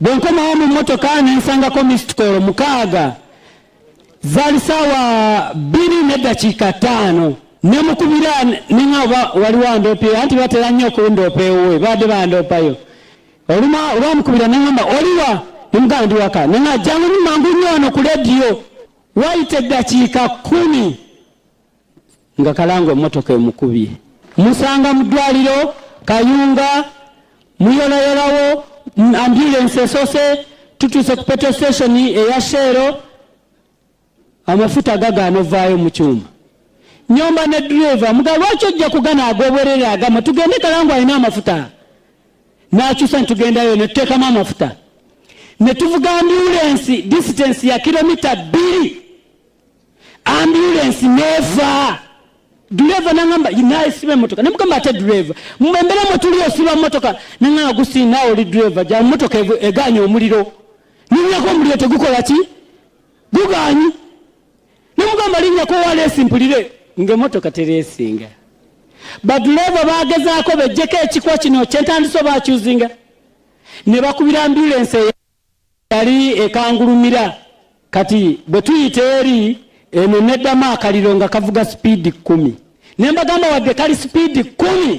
Bwenkoma mu mmotoka ne nsangako missed call mukaaga zaali ssaawa 2:05 ne mukubira nengaba wali wandoope anti batera nnyo okundoopa ewe badde bandoopayo olwamukubira nengamba oliwa nemugamba ndi waka nenga jangu mangu nnyo wano ku lediyo wayita eddakiika 10 nga Kalangwa emmotoka emukubye musanga mu ddwaliro Kayunga muyolayolawo ambulance esoose tutuuse ku petrol station eya Shero amafuta gagaana ovaayo mu kyuma nyomba ne driver muga lwaki ojja kugana agobwerera agama tugende Kalangwa alina amafuta n'akyusa ntugendayo ne tuteekamu amafuta ne tuvuga ambulance distance ya kilomita 2 ambulance nefa driver nangamba inaye sibe motoka nemugamba ate driver mmembera motulio siba motoka nangana gusi nawo li driver ja motoka eganye omuliro ninyako omuliro tegukola ki guganyi nemugamba linya ko wale simpulire nge motoka teresinga ba driver bagezaako bejjeko ekikwa kino kyentandiso bakyuzinga ne bakubira ambulance yali ekangulumira kati bwe tuyite eri eno neddama akaliro nga kavuga speed 10 nembagamba wadde kali speed 10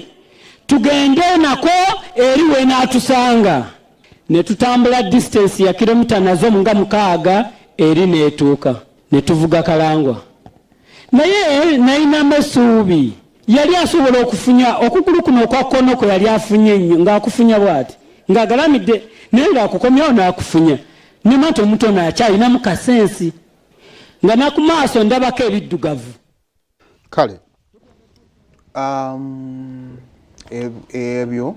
tugende nako eri wenaatusanga ne tutambula distance ya kilomita nazo nga 6 eri neetuuka ne tuvuga Kalangwa naye nayina mesuubi yali asobola okufunya okugulu kuno okwa kkono kwe yali afunye nnyo ng'akufunya bw'ati ng'agalamidde naye ng'akukomyawo n'akufunya ne mato omutono akyalinamu kasensi nga nakumaaso ndabako ebiddugavu kale ebyo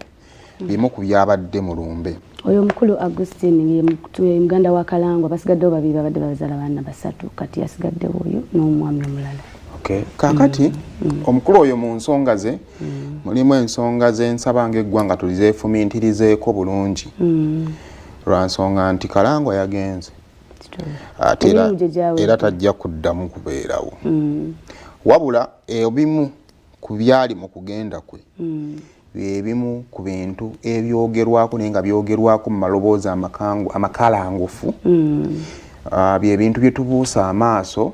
bimu ku byabadde mu lumbe oyo mukulu Augustine ye muganda wa Kalangwa basigaddewo babiri babadde bazaala baana 3 kati yasigaddewo oyo n'omwami omulala. Okay. Kakati omukulu oyo mu nsonga ze mulimu ensonga z'ensaba ng'eggwanga tulizeefumintirizeeko bulungi lwa nsonga nti Kalangwa yagenze era tajja kuddamu kubeerawo wabula ebimu ku byali mu kugenda kwe ebimu ku bintu ebyogerwako naye nga byogerwako mu maloboozi amakalangufu bye bintu bye tubuusa amaaso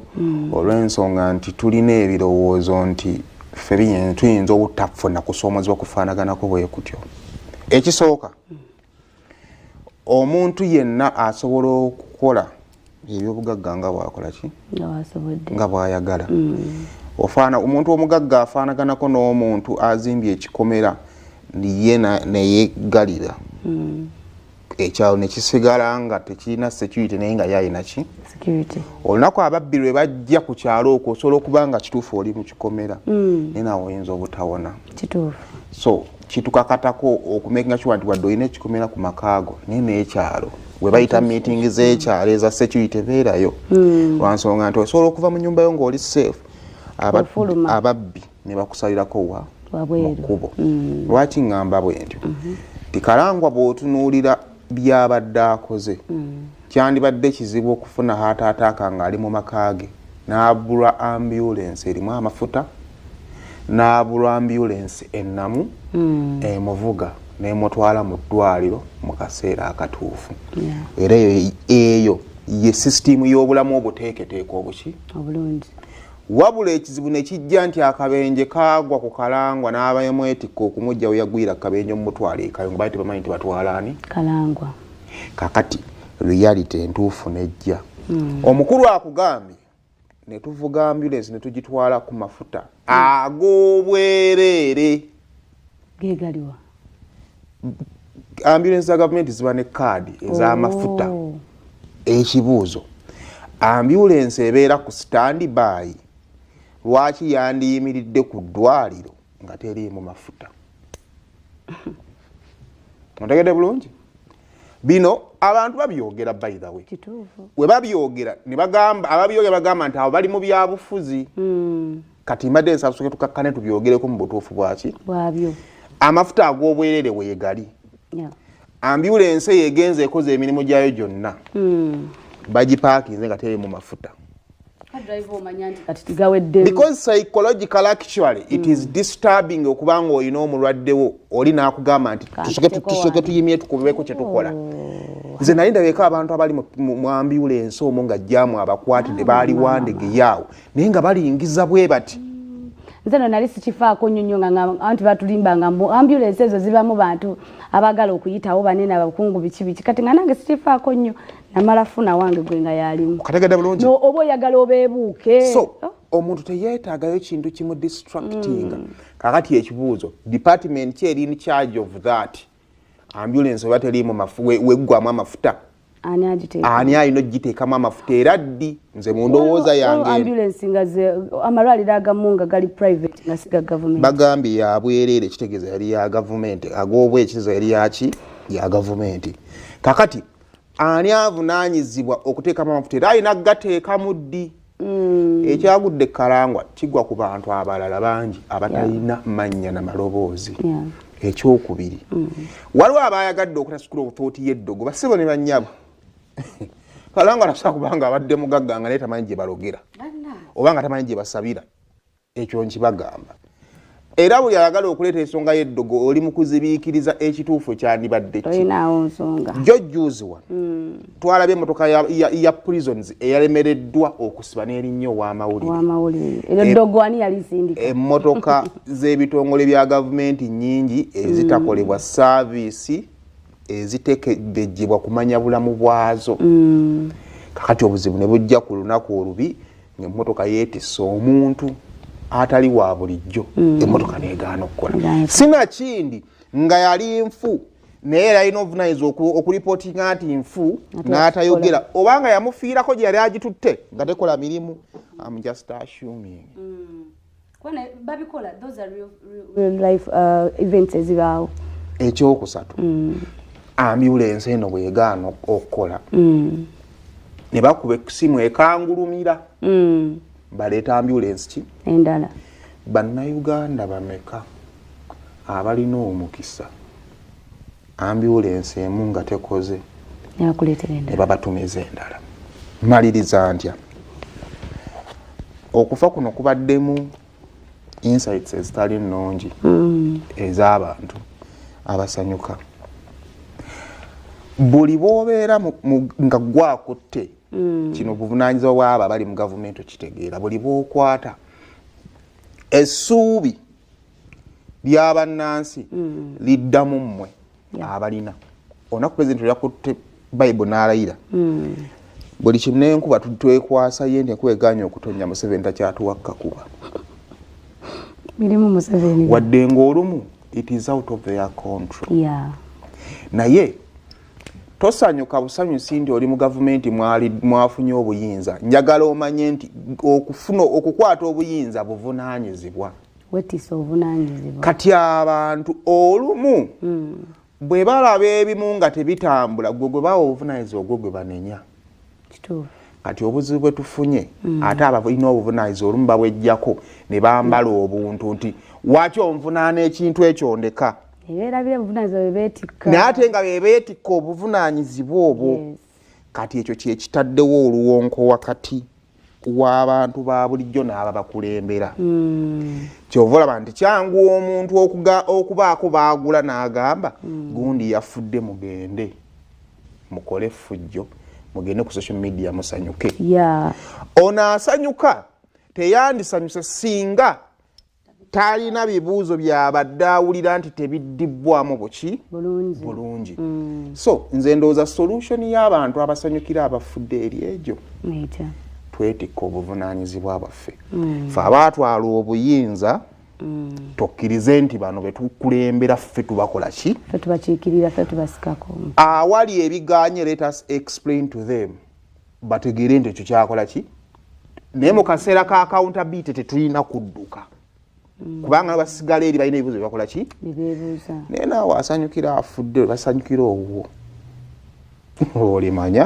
olw'ensonga nti tulina ebirowoozo nti ffe tuyinza obutafuna kusoomozebwa kufaanaganako bwe kutyo. Ekisooka omuntu yenna asobola okukola ebyobugagga nga bwakola ki nga bwayagala omuntu omugagga afaanaganako n'omuntu azimbye ekikomera ye neyegalira ekyalo ne kisigala nga tekirina security naye nga yalina ki olunaku ababbi lwe bajja ku kyalo okwo osobola okuba nga kituufu oli mu kikomera naye nawe oyinza obutawona so kitukakatako okumakinga sure nti wadde olina ekikomera ku makaago naye n'ekyalo we bayita meeting z'ekyalo eza security beerayo lwansonga nti osobola okuva mu nyumba yo ng'oli safe ababbi ne bakusalirako wa mu kkubo lwaki ngamba bwe ntyo ti Kalangwa bw'otunuulira byabadde akoze kyandibadde kizibu okufuna haataataaka ng'ali mu maka ge n'abulwa ambulance erimu amafuta n'abulwa ambulance ennamu emuvuga n'emutwala mu ddwaliro mu kaseera akatuufu era eyo ye sisitimu y'obulamu obuteeketeeka obuki obulungi wabula ekizibu ne kijja nti akabenje kaagwa ku Kalangwa n'abayamwetikka okumujja we yagwira akabenje mu mutwala ekayo nga bayite bamanyi nti batwala ani Kalangwa kakati reality entuufu nejja omukulu akugambye ne tuvuga ambulance ne tugitwala ku mafuta ag'obwereere gegaliwa ambulance za gavumenti ziba ne kaadi ez'amafuta ekibuuzo ambulance ebeera ku standby lwaki yandiyimiridde ku ddwaliro nga teriimu mafuta ontegedde bulungi bino abantu babyogera by the way we babyogera ne bagamba ababyogera bagamba nti abo bali mu byabufuzi kati mbadde nsabusooke tukakkane tubyogereko mu butuufu bwaki bwabyo amafuta ag'obwerere weegali ambulance yegenze ekoze emirimu gyayo gyonna bagipaakinze nga teri mu mafuta because psychological actually it is disturbing okubanga olina omulwaddewo oli n'akugamba nti tusooke tuyimye tukubeko kye tukola nze nali ndabeka abantu abali mu ambulance omwo nga jjamu abakwatidde baali wandege yaawo naye nga balingiza bwe bati nze no nali sikifaako nnyo nga anti batulimbanga mu ambulance ezo zibamu bantu abagala okuyitawo banene abakungu biki kati nga nange sikifaako nnyo namala funa wange gwe nga yalimu kategedde bulungi no oba oyagala obeebuuke so omuntu teyeetaagayo kintu kimu distracting kakati ekibuuzo department ki eri in charge of that ambulance oba teriimu weggwamu amafuta ani alina ogiteekamu amafuta era ddi nze mu ndowooza yange ambulance nga amalwaliro agamu nga gali private nga siga government bagambye yabwereere ekitegeeza yali ya gavumenti ag'obwe ekitegeeza yali yaki ya gavumenti kakati ani avunaanyizibwa okuteekamu amafuta era alina gateekamu ddi ekyagudde Kalangwa kigwa ku bantu abalala bangi abatalina mannya na maloboozi ekyokubiri waliwo abayagadde okutasukula obutooti y'eddogo basebo ne bannyabo Kalangwa nasobola kubanga abadde mugagga nga naye tamanyi gye balogera oba nga tamanyi gye basabira ekyo nkibagamba era buli ayagala okuleeta ensonga y'eddogo oli mu kuzibiikiriza ekituufu kyandibadde olinawo nsonga jojjuuziwa twalabye emmotoka ya prisons eyalemereddwa okusiba n'erinnya ow'amawulire eddogo ani yalisindika emmotoka z'ebitongole bya gavumenti nnyingi ezitakolebwa saaviisi ezitekebejjebwa kumanya bulamu bwazo kakati obuzibu ne bujja ku lunaku olubi ng'emmotoka yeetisse omuntu atali wa bulijjo emmotoka negaana okukola sinakindi nga yali nfu naye yalina obuvunaanyizibwa okuripootinga nti nfu n'atayogera obanga yamufiirako gye yali agitutte nga tekola mirimu I'm just assuming babikola those are real life events ezibaawo ekyokusatu ambulance eno bwegaana okukola ne bakuba essimu ekangulumira baleeta ambulance ki endala bannayuganda bameka abalina omukisa ambulance emu nga tekoze ne babatumiza endala maliriza ntya okufa kuno kubaddemu insights ezitali nnungi ez'abantu abasanyuka buli bw'obeera nga gwakutte kino buvunaanyizibwa bw'abo abali mu gavumenti okitegeera buli bw'okwata essuubi ly'abannansi liddamu mmwe abalina onaku pulezidenti yakutte bayibuli n'alayira buli kimu n'enkuba twekwasa ye nti enkuba egaanye okutonnya Museveni takyatuwakka kuba mirimu Museveni wadde ng'olumu it is out of their control naye tosanyuka busanyusi nti oli mu gavumenti mwafunye obuyinza njagala omanye nti okukwata obuyinza buvunaanyizibwa kati abantu olumu bwe balaba ebimu nga tebitambula gwe gwe bawa obuvunaanyizibwa ogwo gwe banenya kati obuzibu bwe tufunye ate abalina obuvunaanyizibwa olumu babwejjako ne bambala obuntu nti waki onvunaana ekintu ekyo ndeka naye ate nga bebeetikka obuvunaanyizibwa obwo kati ekyo kyekitaddewo oluwonko wakati w'abantu ba bulijjo n'aba bakulembera kyova olaba nti kyangu omuntu okubaako baagula n'agamba gundi yafudde mugende mukole effujjo mugende ku social media musanyuke ono asanyuka teyandisanyuse singa talina bibuuzo byabadde awulira nti tebiddibbwamu buki bulungi so nze ndowooza solution y'abantu abasanyukira abafudde eri egyo twetikka obuvunaanyizibwa bwaffe fe abaatwala obuyinza tokkirize nti bano betukulembera ffe tubakola ki tubakiikirira ffe tubasikako awali ebiganye let us explain to them bategeere nti ekyo kyakola ki naye mu kaseera ka accountability tetulina kudduka kubanga basigala eri balina ebibuuzo byebakola ki naye naawe asanyukira afudde basanyukira obwo olimanya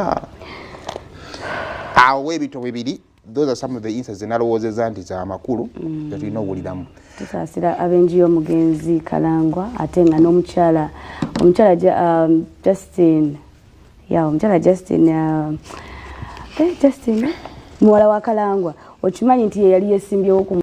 awo ebito bibiri those are some of the instances nalowoozeza nti z'amakulu tetulina okuwuliramu tusaasira abenji y'omugenzi Kalangwa ate nga n'omukyala Justin Justin muwala wa Kalangwa okimanyi nti ye yali yesimbyewo